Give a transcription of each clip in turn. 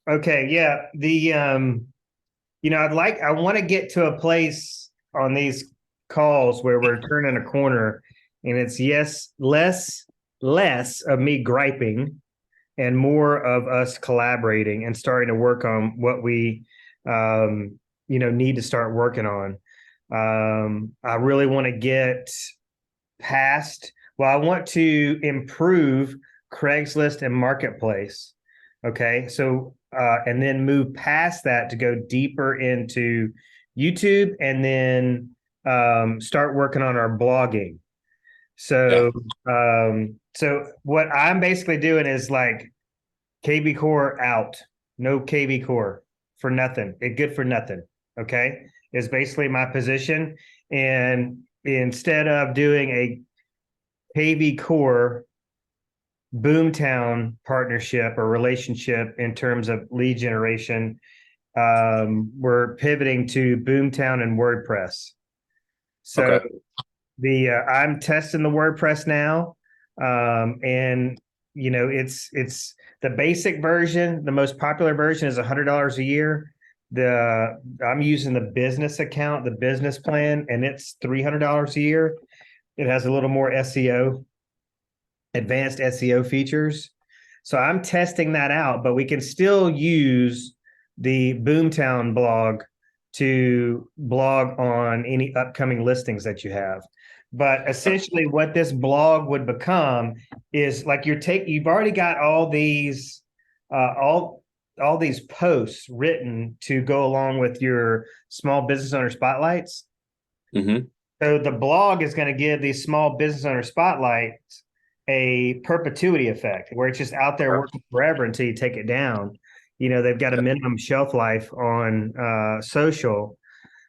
Okay, yeah. I want to get to a place on these calls where we're turning a corner and it's less of me griping and more of us collaborating and starting to work on what we need to start working on. I really want to get past, well, I want to improve Craigslist and Marketplace. Okay. So, and then move past that to go deeper into YouTube and then start working on our blogging. Yeah. So what I'm basically doing is like KB Core out, no KB Core for nothing. It good for nothing. Okay. Is basically my position. And instead of doing a KB Core Boomtown partnership or relationship in terms of lead generation, we're pivoting to Boomtown and WordPress. So Okay. I'm testing the WordPress now, and it's the basic version. The most popular version is $100 a year. I'm using the business account, the business plan, and it's $300 a year. It has a little more SEO, advanced SEO features. So I'm testing that out, but we can still use the Boomtown blog to blog on any upcoming listings that you have. But essentially, what this blog would become is like you've already got uh, all all these posts written to go along with your small business owner spotlights. Hmm. So the blog is going to give these small business owner spotlights a perpetuity effect where it's just out there working forever until you take it down. They've got a minimum shelf life on social.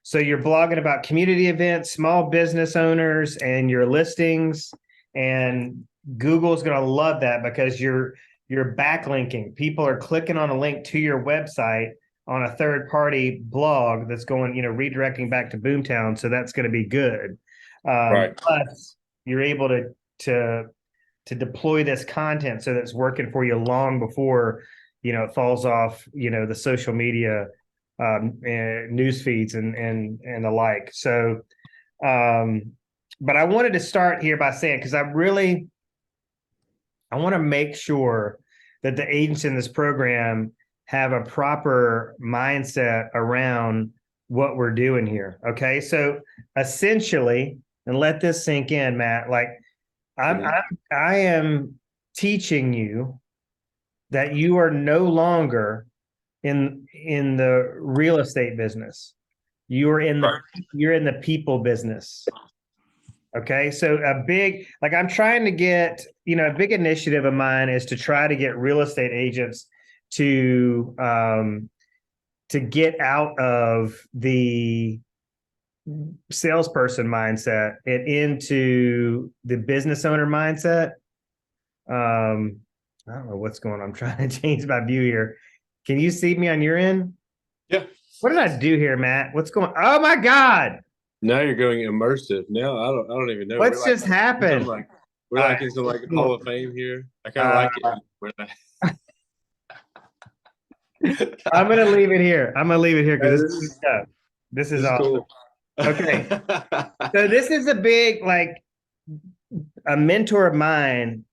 So you're blogging about community events, small business owners, and your listings. And Google's going to love that because you're backlinking. People are clicking on a link to your website on a third party blog that's going, redirecting back to Boomtown. So that's going to be good. Right. Plus, you're able to to deploy this content so that's working for you long before it falls off the social media news feeds and the like. So, but I wanted to start here by saying because I want to make sure that the agents in this program have a proper mindset around what we're doing here. Okay. So essentially, and let this sink in, Matt, like I'm, Hmm. I'm I am teaching you that you are no longer in the real estate business. You're in the Right. you're in the people business. Okay. So I'm trying to get, a big initiative of mine is to try to get real estate agents to to get out of the salesperson mindset and into the business owner mindset. I don't know what's going on. I'm trying to change my view here. Can you see me on your end? Yeah. What did I do here, Matt? What's going? Oh my God! Now you're going immersive. Now I don't even know. What's just In some happened? like we're All like right. in some like Hall of Fame here. I kind of Uh, like it. We're like, I'm gonna leave it here. I'm gonna leave it here Hey, because this is stuff. This is this is awesome. cool. Okay, so this is a big a mentor of mine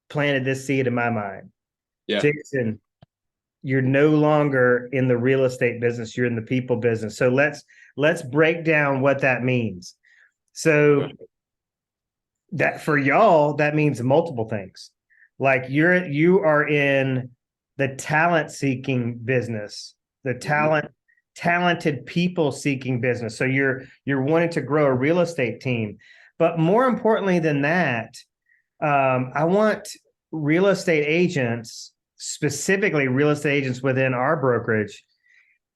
planted this seed in my mind. Yeah. Jason, you're no longer in the real estate business, you're in the people business. So let's break down what that means. So Okay. that for y'all, that means multiple things. Like you are in the talent seeking business, the Hmm. talented people seeking business. So you're wanting to grow a real estate team. But more importantly than that, I want real estate agents, specifically real estate agents within our brokerage,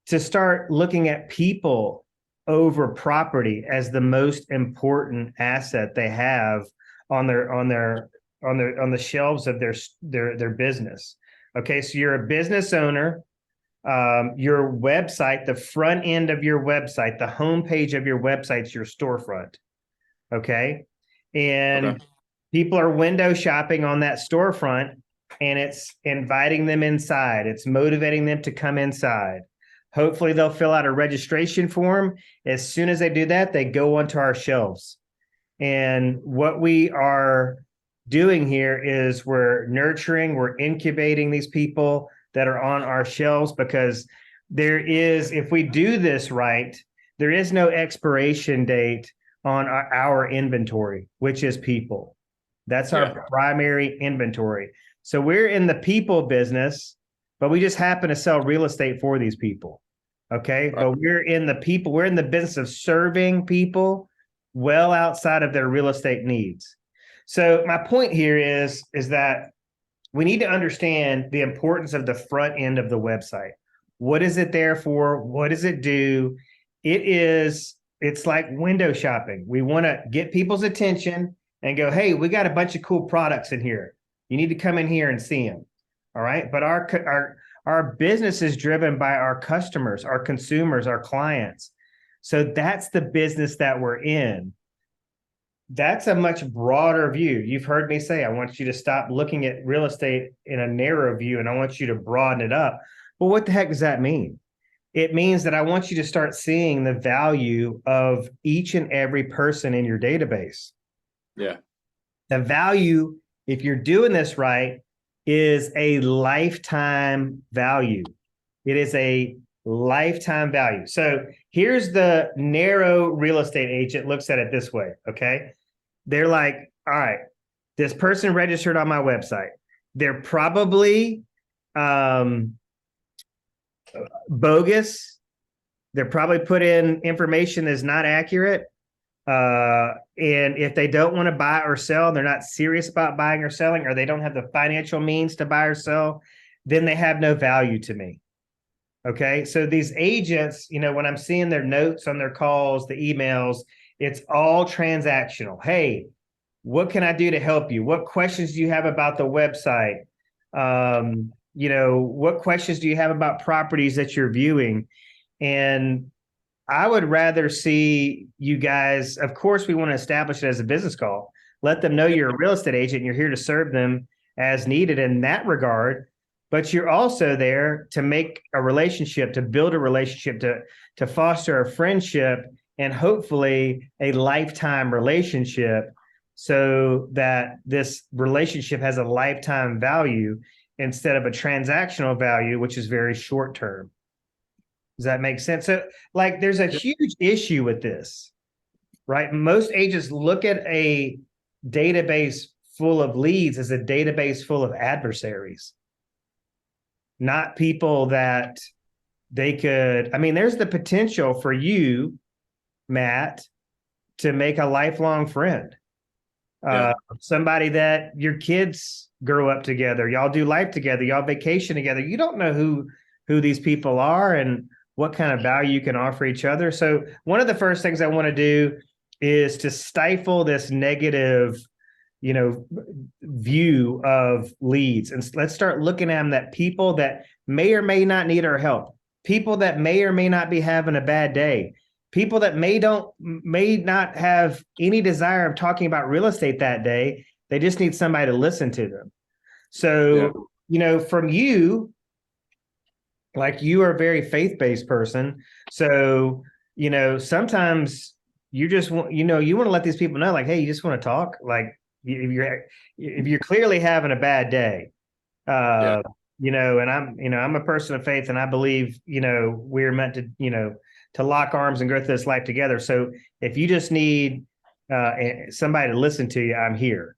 to start looking at people over property as the most important asset they have on on the shelves of their business. Okay, so you're a business owner. Your website, the front end of your website, the homepage of your website's your storefront. Okay, Okay. and people are window shopping on that storefront and it's inviting them inside. It's motivating them to come inside. Hopefully they'll fill out a registration form. As soon as they do that, they go onto our shelves. And what we are doing here is we're nurturing, we're incubating these people that are on our shelves, because there is, if we do this right, there is no expiration date on our inventory, which is people. That's our primary inventory. So we're in the people business, but we just happen to sell real estate for these people. Okay. Right. But we're in the people, we're in the business of serving people well outside of their real estate needs. So my point here is that we need to understand the importance of the front end of the website. What is it there for? What does it do? It's like window shopping. We want to get people's attention and go, hey, we got a bunch of cool products in here. You need to come in here and see them. All right. But our business is driven by our customers, our consumers, our clients. So that's the business that we're in. That's a much broader view. You've heard me say, I want you to stop looking at real estate in a narrow view, and I want you to broaden it up. Well, what the heck does that mean? It means that I want you to start seeing the value of each and every person in your database. Yeah. The value, if you're doing this right, is a lifetime value. It is a lifetime value. So here's the narrow real estate agent looks at it this way, okay? They're like, all right, this person registered on my website. They're probably bogus. They're probably put in information that's not accurate. And if they don't want to buy or sell, they're not serious about buying or selling, or they don't have the financial means to buy or sell, then they have no value to me. Okay. So these agents, when I'm seeing their notes on their calls, the emails, it's all transactional. Hey, what can I do to help you? What questions do you have about the website? What questions do you have about properties that you're viewing? And I would rather see you guys, of course, we want to establish it as a business call. Let them know you're a real estate agent and you're here to serve them as needed in that regard. But you're also there to make a relationship, to build a relationship, to foster a friendship, and hopefully a lifetime relationship, so that this relationship has a lifetime value instead of a transactional value, which is very short term. Does that make sense? So there's a huge issue with this, right? Most agents look at a database full of leads as a database full of adversaries, not people that they could. I mean, there's the potential for you, Matt, to make a lifelong friend. Somebody that your kids grow up together, y'all do life together, y'all vacation together. You don't know who these people are and what kind of value you can offer each other. So one of the first things I want to do is to stifle this negative, view of leads. And let's start looking at them, that people that may or may not need our help, people that may or may not be having a bad day, people that may not have any desire of talking about real estate that day. They just need somebody to listen to them. So, from you, like, you are a very faith-based person. So, sometimes you just want, you want to let these people know, like, hey, you just want to talk. Like, if you're clearly having a bad day, and I'm a person of faith, and I believe, we're meant to, to lock arms and go through this life together. So if you just need somebody to listen to you, I'm here.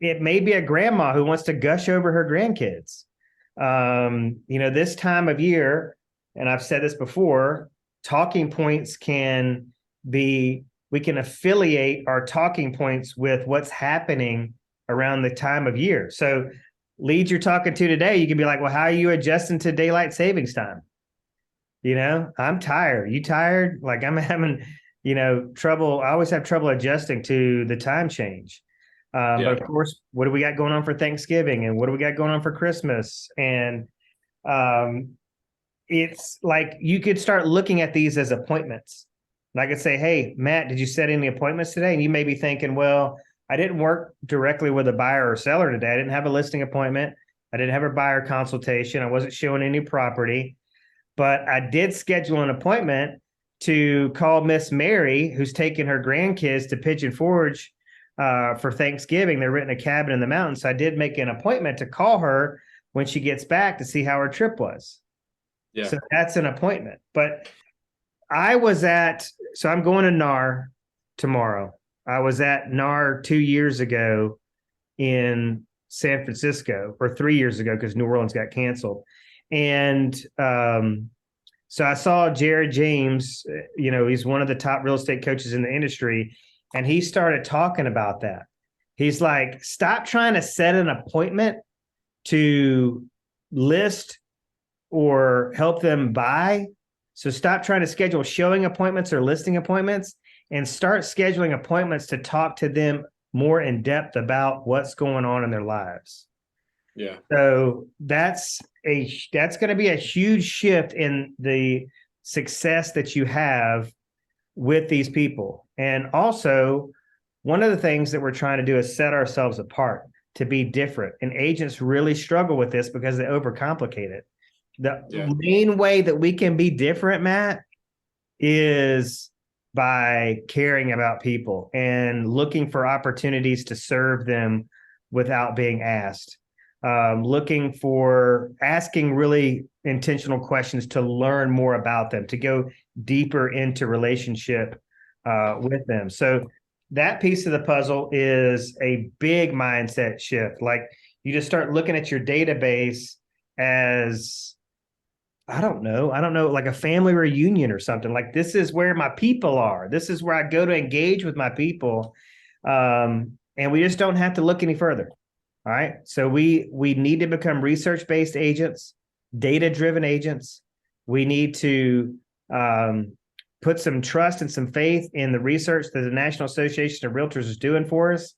It may be a grandma who wants to gush over her grandkids. This time of year, and I've said this before, talking points we can affiliate our talking points with what's happening around the time of year. So leads you're talking to today, you can be like, well, how are you adjusting to daylight savings time? I'm tired. You tired? Like, I'm having, trouble. I always have trouble adjusting to the time change. But of course, what do we got going on for Thanksgiving? And what do we got going on for Christmas? And it's like, you could start looking at these as appointments. And I could say, hey, Matt, did you set any appointments today? And you may be thinking, well, I didn't work directly with a buyer or seller today. I didn't have a listing appointment. I didn't have a buyer consultation. I wasn't showing any property, but I did schedule an appointment to call Miss Mary, who's taking her grandkids to Pigeon Forge for Thanksgiving. They're renting a cabin in the mountains. So I did make an appointment to call her when she gets back to see how her trip was. Yeah. So that's an appointment. But so I'm going to NAR tomorrow. I was at NAR 2 years ago in San Francisco, or 3 years ago, because New Orleans got canceled. And so I saw Jared James, he's one of the top real estate coaches in the industry, and he started talking about that. He's like, stop trying to set an appointment to list or help them buy. So stop trying to schedule showing appointments or listing appointments and start scheduling appointments to talk to them more in depth about what's going on in their lives. Yeah. So that's going to be a huge shift in the success that you have with these people. And also, one of the things that we're trying to do is set ourselves apart to be different. And agents really struggle with this because they overcomplicate it. The main way that we can be different, Matt, is by caring about people and looking for opportunities to serve them without being asked. Asking really intentional questions to learn more about them, to go deeper into relationship with them. So that piece of the puzzle is a big mindset shift. Like, you just start looking at your database as, I don't know, like a family reunion or something. Like, this is where my people are. This is where I go to engage with my people. And we just don't have to look any further. All right. So we need to become research-based agents, data-driven agents. We need to put some trust and some faith in the research that the National Association of Realtors is doing for us.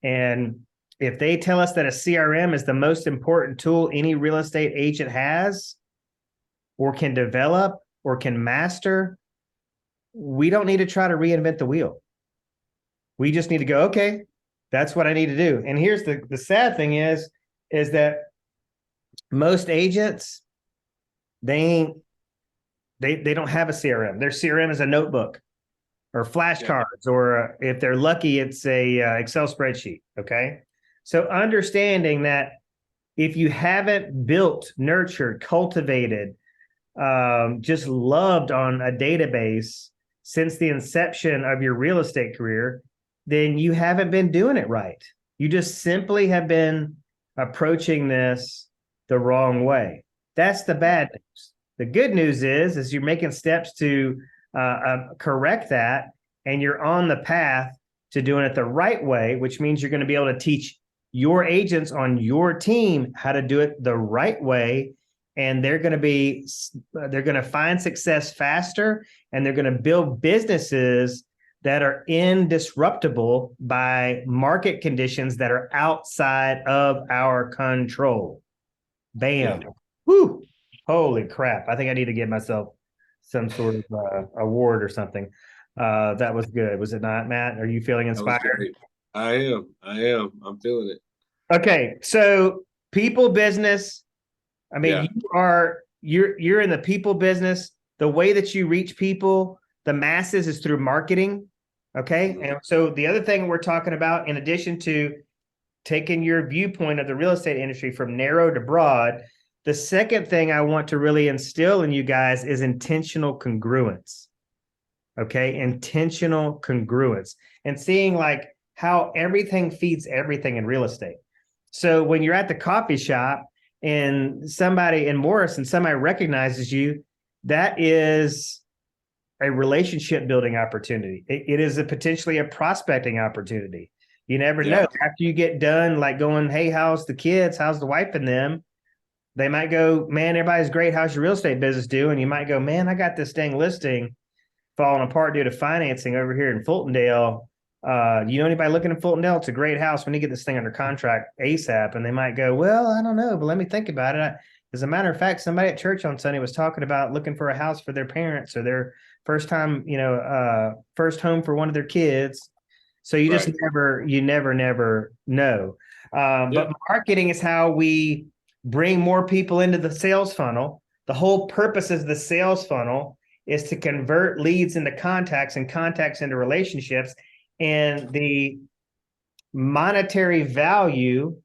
And if they tell us that a CRM is the most important tool any real estate agent has, or can develop, or can master, we don't need to try to reinvent the wheel. We just need to go, okay, that's what I need to do. And here's the sad thing is that most agents, they don't have a CRM. Their CRM is a notebook or flashcards, or if they're lucky, it's a Excel spreadsheet. Okay. So understanding that if you haven't built, nurtured, cultivated, just loved on a database since the inception of your real estate career, then you haven't been doing it right. You just simply have been approaching this the wrong way. That's the bad news. The good news is you're making steps to correct that, and you're on the path to doing it the right way, which means you're going to be able to teach your agents on your team how to do it the right way. And they're going to find success faster, and they're going to build businesses that are indisruptible by market conditions that are outside of our control. Bam. Yeah. Woo. Holy crap. I think I need to give myself some sort of award or something. That was good. Was it not, Matt? Are you feeling inspired? I am. I'm feeling it. Okay. So people business. I mean, you're in the people business. The way that you reach people, the masses, is through marketing. Okay. Mm-hmm. And so the other thing we're talking about, in addition to taking your viewpoint of the real estate industry from narrow to broad, the second thing I want to really instill in you guys is intentional congruence. Okay. Intentional congruence, and seeing like how everything feeds everything in real estate. So when you're at the coffee shop and somebody in Morris somebody recognizes you, that is a relationship building opportunity. It is potentially a prospecting opportunity. You never know. After you get done, like going, hey, how's the kids? How's the wife and them? They might go, man, everybody's great. How's your real estate business do? And you might go, man, I got this dang listing falling apart due to financing over here in Fultondale. You know anybody looking in Fultondale? It's a great house. We need to get this thing under contract ASAP. And they might go, well, I don't know, but let me think about it. As a matter of fact, somebody at church on Sunday was talking about looking for a house for their parents, or their first time, first home for one of their kids. So you just Right. never know. Yeah. But marketing is how we bring more people into the sales funnel. The whole purpose of the sales funnel is to convert leads into contacts and contacts into relationships. And the monetary value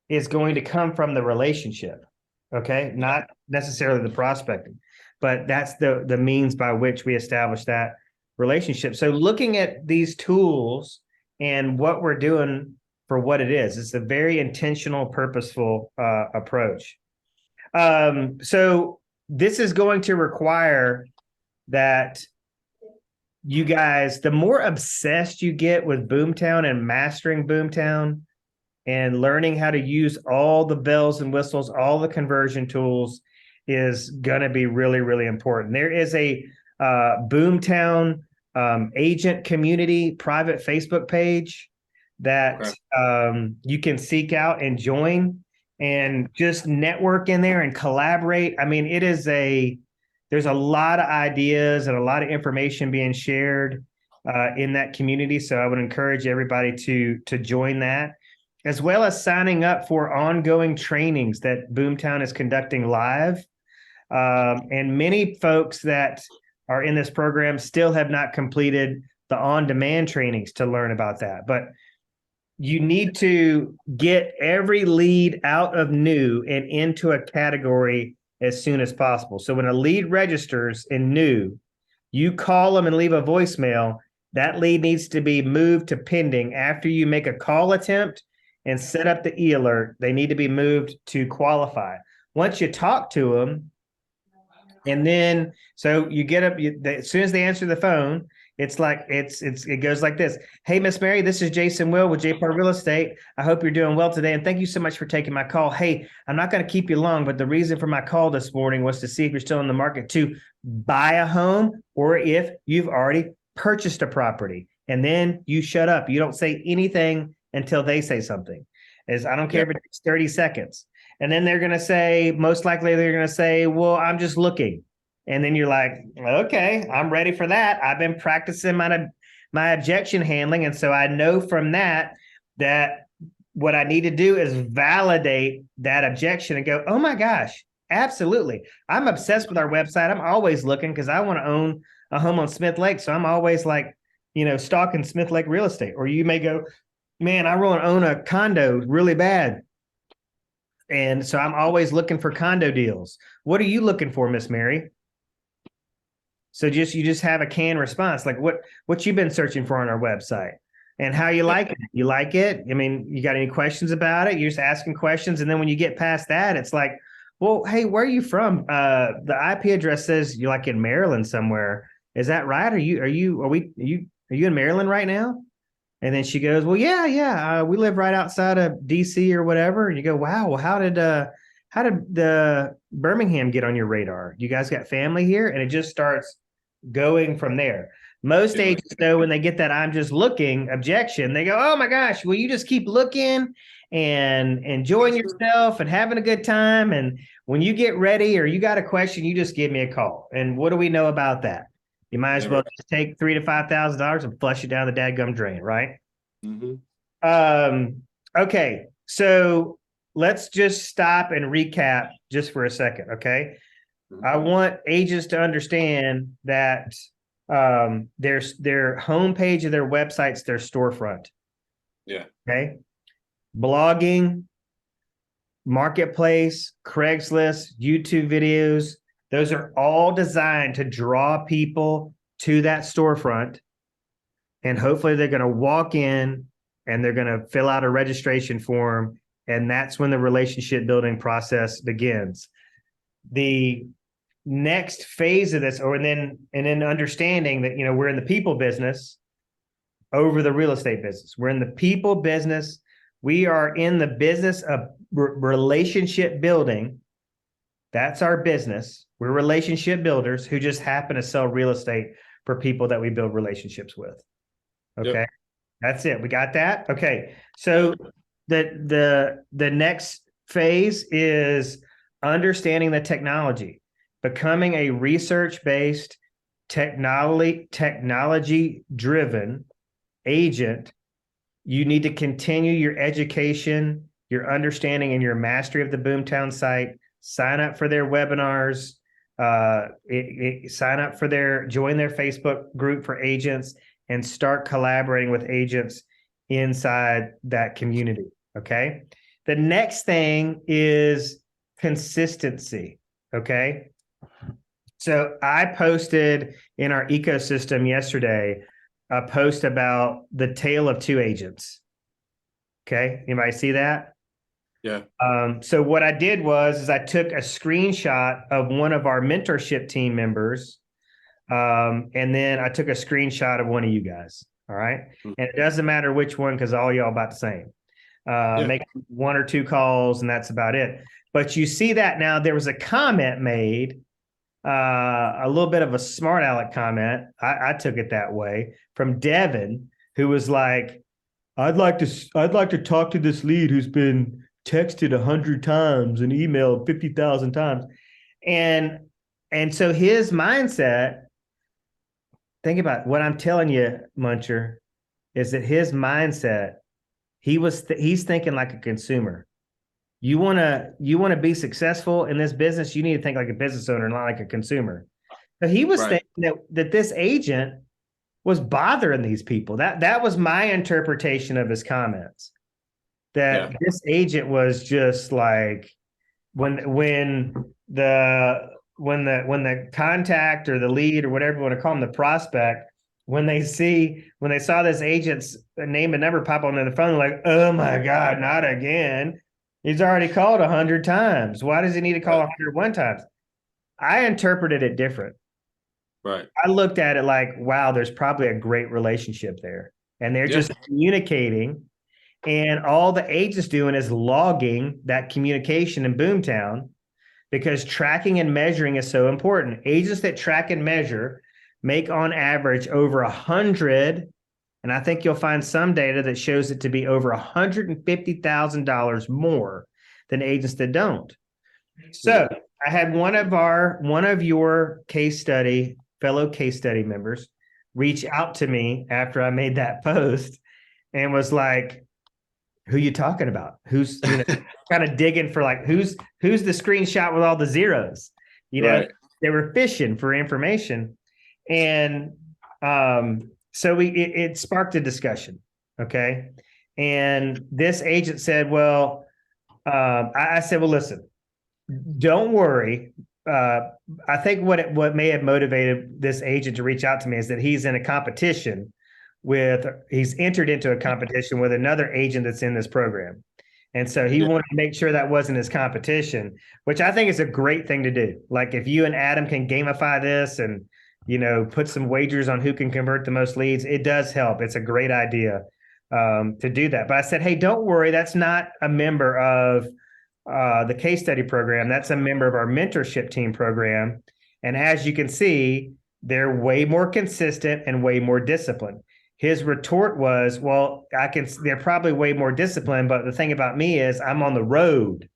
is going to come from the relationship. Okay. Not necessarily the prospecting, but that's the means by which we establish that relationship. So looking at these tools and what we're doing for what it is, it's a very intentional, purposeful approach. So this is going to require that you guys, the more obsessed you get with Boomtown and mastering Boomtown and learning how to use all the bells and whistles, all the conversion tools is going to be really, really important. There is a Boomtown agent community private Facebook page that you can seek out and join and just network in there and collaborate. I mean, there's a lot of ideas and a lot of information being shared in that community. So I would encourage everybody to join that, as well as signing up for ongoing trainings that Boomtown is conducting live. And many folks that are in this program still have not completed the on-demand trainings to learn about that. But you need to get every lead out of new and into a category as soon as possible. So when a lead registers in new, you call them and leave a voicemail. That lead needs to be moved to pending. After you make a call attempt and set up the e-alert, they need to be moved to qualify. Once you talk to them, and then so you get up, as soon as they answer the phone, it's like it goes like this. Hey, Miss Mary, this is Jason Will with J Part Real Estate. I hope you're doing well today, and thank you so much for taking my call. Hey, I'm not going to keep you long, but the reason for my call this morning was to see if you're still in the market to buy a home or if you've already purchased a property. And then you shut up. You don't say anything until they say something. As I don't care if it's 30 seconds. And then they're going to say, most likely they're going to say, well, I'm just looking. And then you're like, okay, I'm ready for that. I've been practicing my objection handling. And so I know from that what I need to do is validate that objection and go, oh my gosh, absolutely. I'm obsessed with our website. I'm always looking because I want to own a home on Smith Lake. So I'm always like, stalking Smith Lake real estate. Or you may go, man, I want to own a condo really bad. And so I'm always looking for condo deals. What are you looking for, Miss Mary? So you just have a canned response, like what you've been searching for on our website and how you like it. You like it? I mean, you got any questions about it? You're just asking questions. And then when you get past that, it's like, well, hey, where are you from? The IP address says you're like in Maryland somewhere. Is that right? Are you in Maryland right now? And then she goes, well, yeah. We live right outside of DC or whatever. And you go, wow, well, how did the Birmingham get on your radar? You guys got family here? And it just starts going from there. Most agents know when they get that I'm just looking objection, they go, oh my gosh, will you just keep looking and enjoying yourself and having a good time? And when you get ready or you got a question, you just give me a call. And what do we know about that? You might as well just take $3,000 to $5,000 and flush it down the dadgum drain, right? Okay, so let's just stop and recap just for a second, okay? I want agents to understand that their homepage of their website's their storefront. Yeah. Okay. Blogging, marketplace, Craigslist, YouTube videos, those are all designed to draw people to that storefront. And hopefully they're going to walk in and they're going to fill out a registration form. And that's when the relationship building process begins. The next phase of this, and then understanding that, we're in the people business over the real estate business. We're in the people business. We are in the business of relationship building. That's our business. We're relationship builders who just happen to sell real estate for people that we build relationships with. Okay. Yep. That's it. We got that. Okay. So the next phase is understanding the technology, becoming a research-based, technology-driven agent, you need to continue your education, your understanding, and your mastery of the Boomtown site. Sign up for their webinars. Sign up for join their Facebook group for agents, and start collaborating with agents inside that community. Okay. The next thing is consistency. Okay. So I posted in our ecosystem yesterday a post about the tale of two agents. Okay. Anybody see that? Yeah. So what I did is I took a screenshot of one of our mentorship team members. And then I took a screenshot of one of you guys. All right. Mm. And it doesn't matter which one, because all y'all about the same. Make 1 or 2 calls, and that's about it. But you see that now there was a comment made, a little bit of a smart aleck comment. I took it that way, from Devin, who was like, I'd like to talk to this lead who's been texted 100 times and emailed 50,000 times. And so his mindset, think about what I'm telling you, Muncher, is that his mindset, he's thinking like a consumer. You want to be successful in this business, you need to think like a business owner, not like a consumer. So he was thinking that this agent was bothering these people. That was my interpretation of his comments. That this agent was just like, when the contact or the lead or whatever you want to call them, the prospect, when they saw this agent's name and number pop on their phone, like, oh my God, not again. He's already called 100 times. Why does he need to call 101 times? I interpreted it different. Right. I looked at it like, wow, there's probably a great relationship there. And they're just communicating. And all the agent's doing is logging that communication in Boomtown, because tracking and measuring is so important. Agents that track and measure make on average over 100, and I think you'll find some data that shows it to be over $150,000 more than agents that don't. So I had one of your fellow case study members reach out to me after I made that post and was like, who you talking about? Who's, kind of digging for like, who's the screenshot with all the zeros? They were fishing for information. And so it sparked a discussion. Okay. And this agent said, well, I said, well, listen, don't worry. I think what may have motivated this agent to reach out to me is that he's in a competition he's entered into a competition with another agent that's in this program. And so he wanted to make sure that wasn't his competition, which I think is a great thing to do. Like if you and Adam can gamify this and, put some wagers on who can convert the most leads, it does help. It's a great idea to do that. But I said, hey, don't worry. That's not a member of the case study program. That's a member of our mentorship team program. And as you can see, they're way more consistent and way more disciplined. His retort was, well, they're probably way more disciplined, but the thing about me is I'm on the road.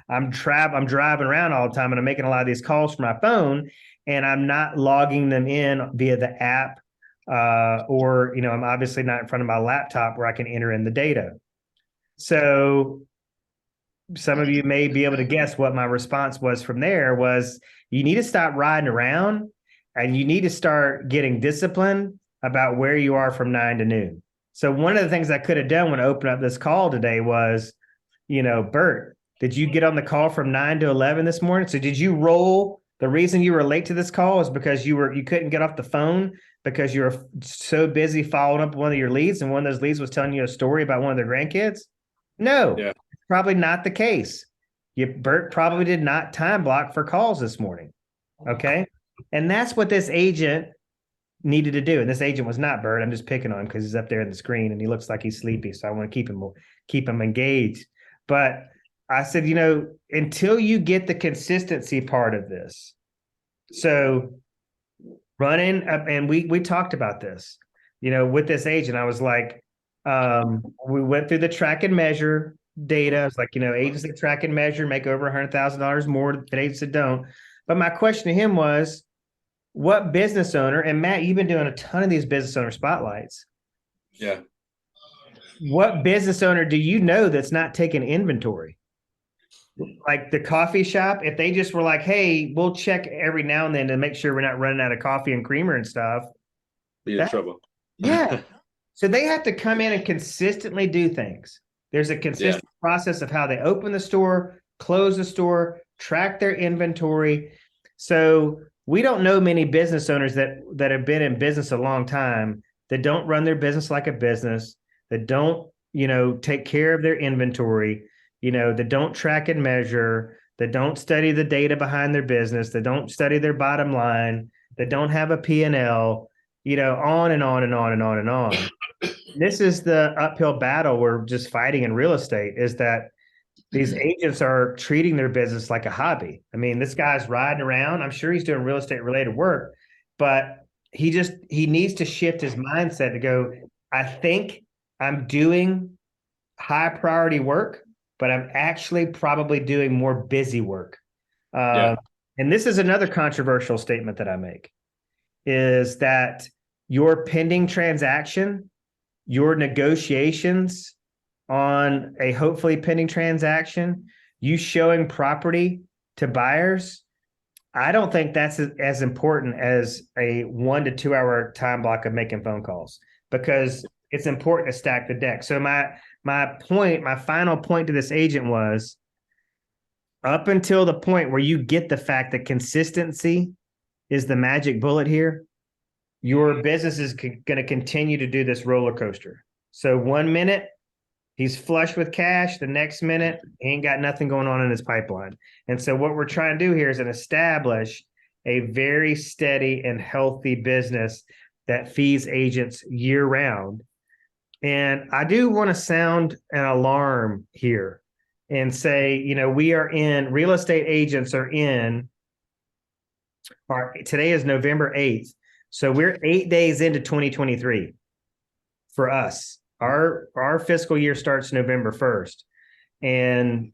I'm driving around all the time, and I'm making a lot of these calls from my phone, and I'm not logging them in via the app, or, I'm obviously not in front of my laptop where I can enter in the data. So some of you may be able to guess what my response was from there was, you need to stop riding around and you need to start getting disciplined about where you are from 9 to noon. So one of the things I could have done when I opened up this call today was, Bert, did you get on the call from 9 to 11 this morning? So did you roll? The reason you were late to this call is because you couldn't get off the phone because you were so busy following up one of your leads, and one of those leads was telling you a story about one of their grandkids? No, probably not the case. Bert probably did not time block for calls this morning. Okay. And that's what this agent needed to do. And this agent was not Bert. I'm just picking on him because he's up there in the screen and he looks like he's sleepy. So I want to keep him engaged. But I said, until you get the consistency part of this. So running up, and we talked about this, with this agent. I was like, we went through the track and measure data. I was like, agents that track and measure make over $100,000 more than agents that don't. But my question to him was, what business owner, and Matt, you've been doing a ton of these business owner spotlights, Yeah. What business owner do you know that's not taking inventory? Like the coffee shop, if they just were like, hey, we'll check every now and then to make sure we're not running out of coffee and creamer and stuff. Be in trouble. Yeah. So they have to come in and consistently do things. There's a Yeah. consistent process of how they open the store, close the store, track their inventory. So we don't know many business owners that have been in business a long time that don't run their business like a business, that don't, take care of their inventory, that don't track and measure, that don't study the data behind their business, that don't study their bottom line, that don't have a P&L, on and on and on and on and on. This is the uphill battle we're just fighting in real estate, is that these agents are treating their business like a hobby. I mean, this guy's riding around. I'm sure he's doing real estate related work, but he needs to shift his mindset to go, I think I'm doing high priority work, but I'm actually probably doing more busy work. Yeah. And this is another controversial statement that I make, is that your pending transaction, your negotiations on a hopefully pending transaction, you showing property to buyers, I don't think that's as important as a 1 to 2 hour time block of making phone calls, because it's important to stack the deck. So my final point to this agent was, up until the point where you get the fact that consistency is the magic bullet here, your business is going to continue to do this roller coaster. So 1 minute he's flush with cash, the next minute he ain't got nothing going on in his pipeline. And so what we're trying to do here is establish a very steady and healthy business that feeds agents year round. And I do want to sound an alarm here and say, real estate agents are in, today is November 8th. So we're 8 days into 2023 for us. Our fiscal year starts November 1st. And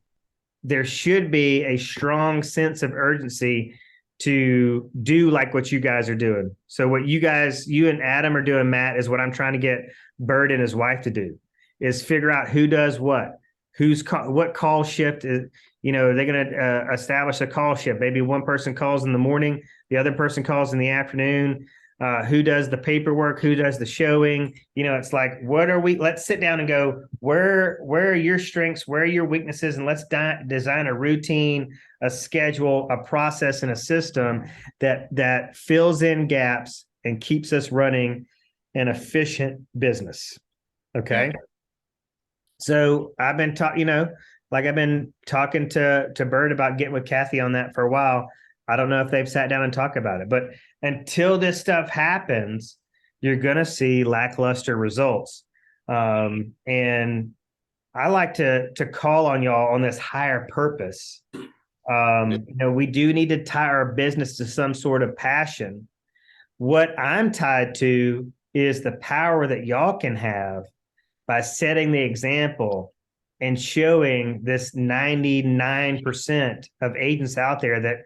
there should be a strong sense of urgency to do like what you guys are doing. So what you and Adam are doing, Matt, is what I'm trying to get Bert and his wife to do, is figure out who does what, what call shift is. They're going to establish a call shift. Maybe one person calls in the morning, the other person calls in the afternoon. Who does the paperwork, who does the showing. It's like, let's sit down and go, where are your strengths, where are your weaknesses, and let's design a routine, a schedule, a process, and a system that fills in gaps and keeps us running an efficient business. Okay. Yeah. So I've been I've been talking to Bert about getting with Kathy on that for a while. I don't know if they've sat down and talked about it, but until this stuff happens, you're going to see lackluster results. And I like to call on y'all on this higher purpose. We do need to tie our business to some sort of passion. What I'm tied to is the power that y'all can have by setting the example and showing this 99% of agents out there that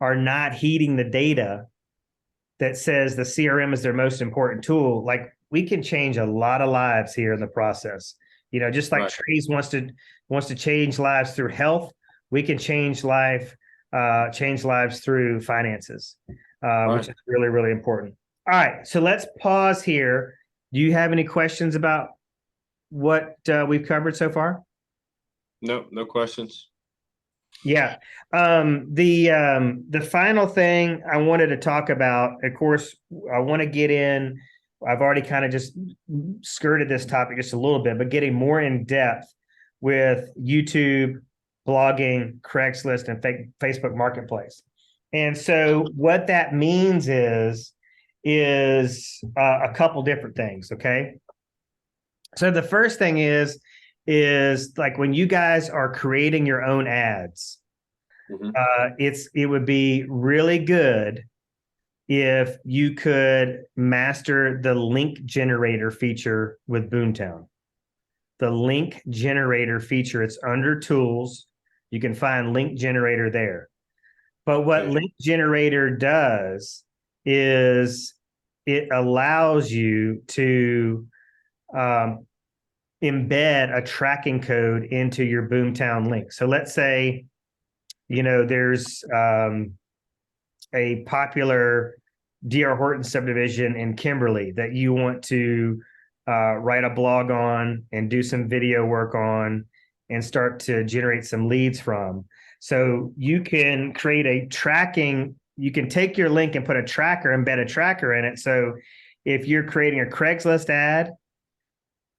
are not heeding the data that says the CRM is their most important tool. Like, we can change a lot of lives here in the process. Just like Trace wants to change lives through health, we can change lives through finances, which is really, really important. All right, so let's pause here. Do you have any questions about what we've covered so far? No questions. Yeah. The final thing I wanted to talk about, of course, I want to get in. I've already kind of just skirted this topic just a little bit, but getting more in depth with YouTube, blogging, Craigslist, and Facebook Marketplace. And so what that means is a couple different things. Okay. So the first thing is like, when you guys are creating your own ads, it would be really good if you could master the link generator feature with BoomTown. The link generator feature, it's under tools. You can find link generator there. But what link generator does is it allows you to embed a tracking code into your Boomtown link. So let's say, there's a popular D.R. Horton subdivision in Kimberly that you want to write a blog on and do some video work on and start to generate some leads from. So you can create a tracking, you can take your link and put a tracker, embed a tracker in it. So if you're creating a Craigslist ad,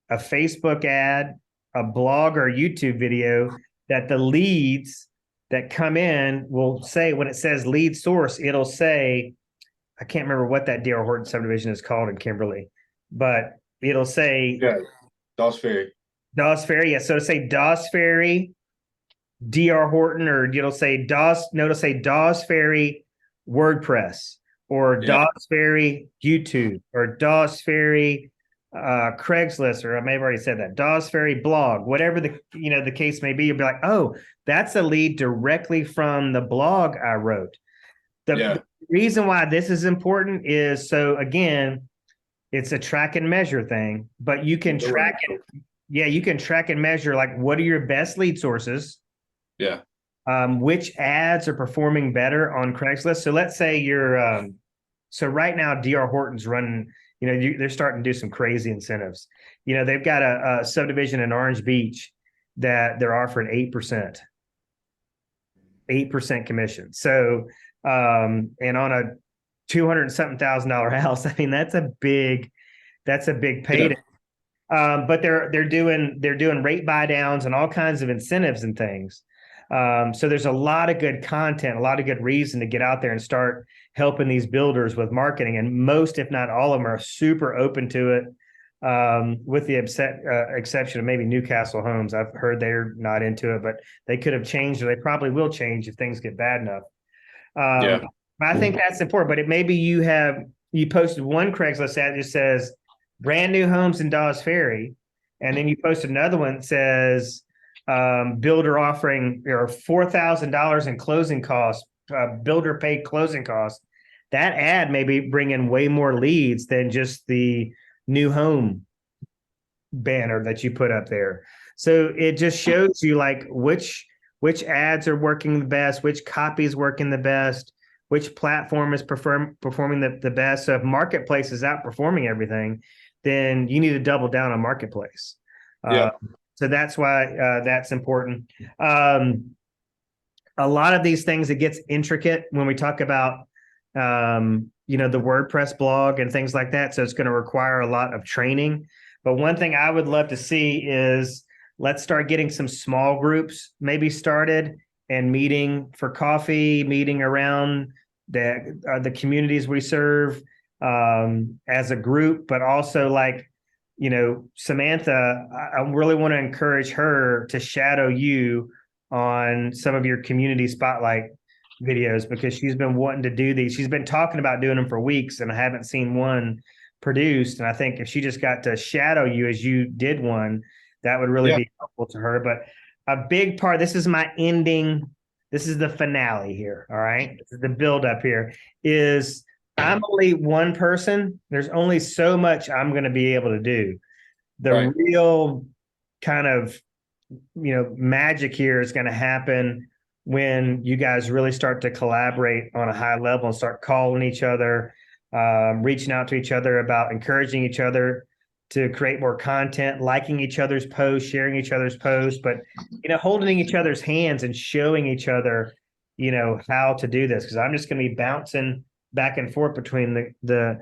a Facebook ad, a blog or YouTube video, that the leads that come in will say, when it says lead source, it'll say, I can't remember what that D.R. Horton subdivision is called in Kimberly, but it'll say Dawes Ferry. Dawes Ferry. Yeah. So to say Dawes Ferry, D.R. Horton, or it'll say it'll say Dawes Ferry WordPress, or Dawes Ferry YouTube, or Dawes Ferry Craigslist, or I may have already said that, Dawes Ferry blog, whatever the case may be. You'll be like, oh, that's a lead directly from the blog I wrote. The reason why this is important is, so again, it's a track and measure thing, but you can track it. Yeah, you can track and measure, like, what are your best lead sources? Yeah. Which ads are performing better on Craigslist? So let's say you're, so right now, D.R. Horton's running, they're starting to do some crazy incentives. They've got a subdivision in Orange Beach that they're offering 8% commission. So, and on a $200,000 house, I mean, that's a big payday. But they're doing rate buy downs and all kinds of incentives and things. So there's a lot of good content, a lot of good reason to get out there and start helping these builders with marketing. And most, if not all of them, are super open to it, with the exception of maybe Newcastle Homes. I've heard they're not into it, but they could have changed, or they probably will change if things get bad enough. But I think that's important. But maybe you posted one Craigslist ad that just says brand new homes in Dawes Ferry, and then you posted another one that says builder offering $4,000 in closing costs, builder paid closing costs. That ad may be bringing way more leads than just the new home banner that you put up there. So it just shows you, like, which ads are working the best, which copy is working the best, which platform is performing the best. So if Marketplace is outperforming everything, then you need to double down on Marketplace. So that's why that's important. A lot of these things, it gets intricate when we talk about the WordPress blog and things like that. So it's going to require a lot of training. But one thing I would love to see is, let's start getting some small groups maybe started and meeting for coffee, meeting around the communities we serve as a group. But also, like, Samantha, I really want to encourage her to shadow you on some of your community spotlight videos, because she's been wanting to do these. She's been talking about doing them for weeks, and I haven't seen one produced. And I think if she just got to shadow you as you did one, that would really be helpful to her. But a big part, this is my ending, this is the finale here, all right? This is the build up here, is I'm only one person. There's only so much I'm going to be able to do. The real kind of, magic here is going to happen when you guys really start to collaborate on a high level and start calling each other, reaching out to each other about encouraging each other to create more content, liking each other's posts, sharing each other's posts, but, holding each other's hands and showing each other, how to do this. Because I'm just going to be bouncing back and forth between the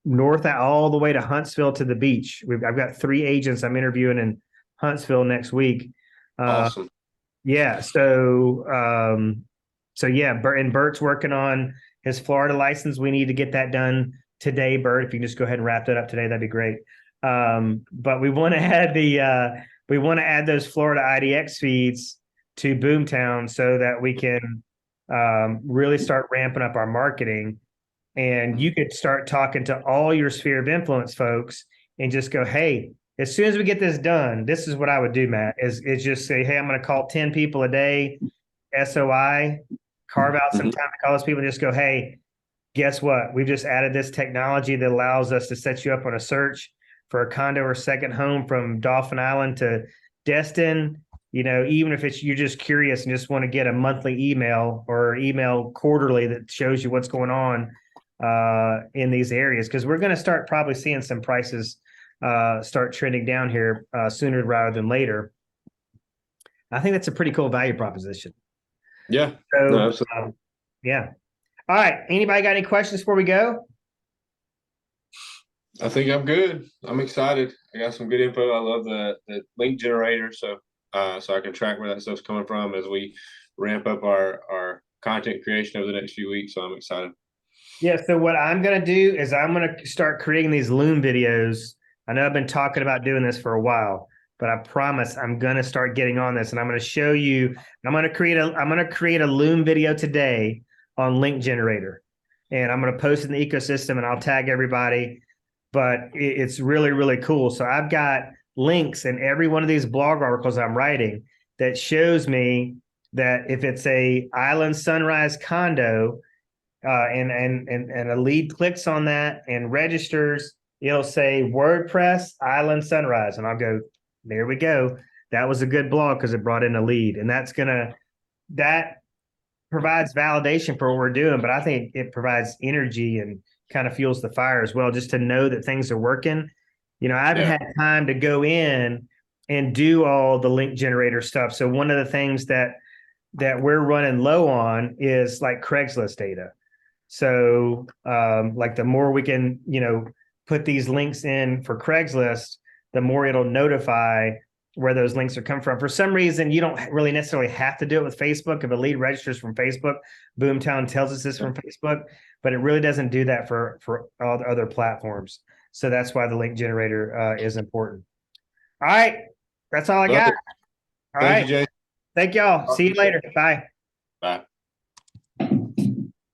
north all the way to Huntsville to the beach. I've got 3 agents I'm interviewing in Huntsville next week. Awesome. Yeah. So and Bert's working on his Florida license. We need to get that done today, Bert. If you can just go ahead and wrap that up today, that'd be great. But we want to add those Florida IDX feeds to Boomtown so that we can really start ramping up our marketing. And you could start talking to all your sphere of influence folks and just go, hey, as soon as we get this done, this is what I would do, Matt, is just say, hey, I'm going to call 10 people a day, SOI, carve out some time to call those people and just go, hey, guess what? We've just added this technology that allows us to set you up on a search for a condo or second home from Dauphin Island to Destin. You know, even if it's you're just curious and just want to get a monthly email or email quarterly that shows you what's going on in these areas, because we're going to start probably seeing some prices start trending down here sooner rather than later. I think that's a pretty cool value proposition. Yeah. So, No, absolutely. yeah. All right. Anybody got any questions before we go? I think I'm good. I'm excited. I got some good info. I love the link generator, so so I can track where that stuff's coming from as we ramp up our content creation over the next few weeks. So I'm excited. Yeah. So what I'm going to do is I'm going to start creating these Loom videos. I know I've been talking about doing this for a while, but I promise I'm going to start getting on this, and I'm going to show you. I'm going to create a Loom video today on link generator, and I'm going to post it in the ecosystem, and I'll tag everybody. But it's really, really cool. So I've got links in every one of these blog articles I'm writing that shows me that if it's a island sunrise condo, and a lead clicks on that and registers, it'll say WordPress Island Sunrise, and I'll go, there we go. That was a good blog because it brought in a lead, and that provides validation for what we're doing. But I think it provides energy and kind of fuels the fire as well, just to know that things are working. You know, I haven't had time to go in and do all the link generator stuff. So one of the things that we're running low on is like Craigslist data. So like the more we can, put these links in for Craigslist, the more it'll notify where those links are coming from. For some reason, you don't really necessarily have to do it with Facebook. If a lead registers from Facebook, Boomtown tells us this from Facebook, but it really doesn't do that for all the other platforms. So that's why the link generator is important. All right. That's all I got. All right. Thank you, Jay. Thank y'all. See you later. Bye. Bye.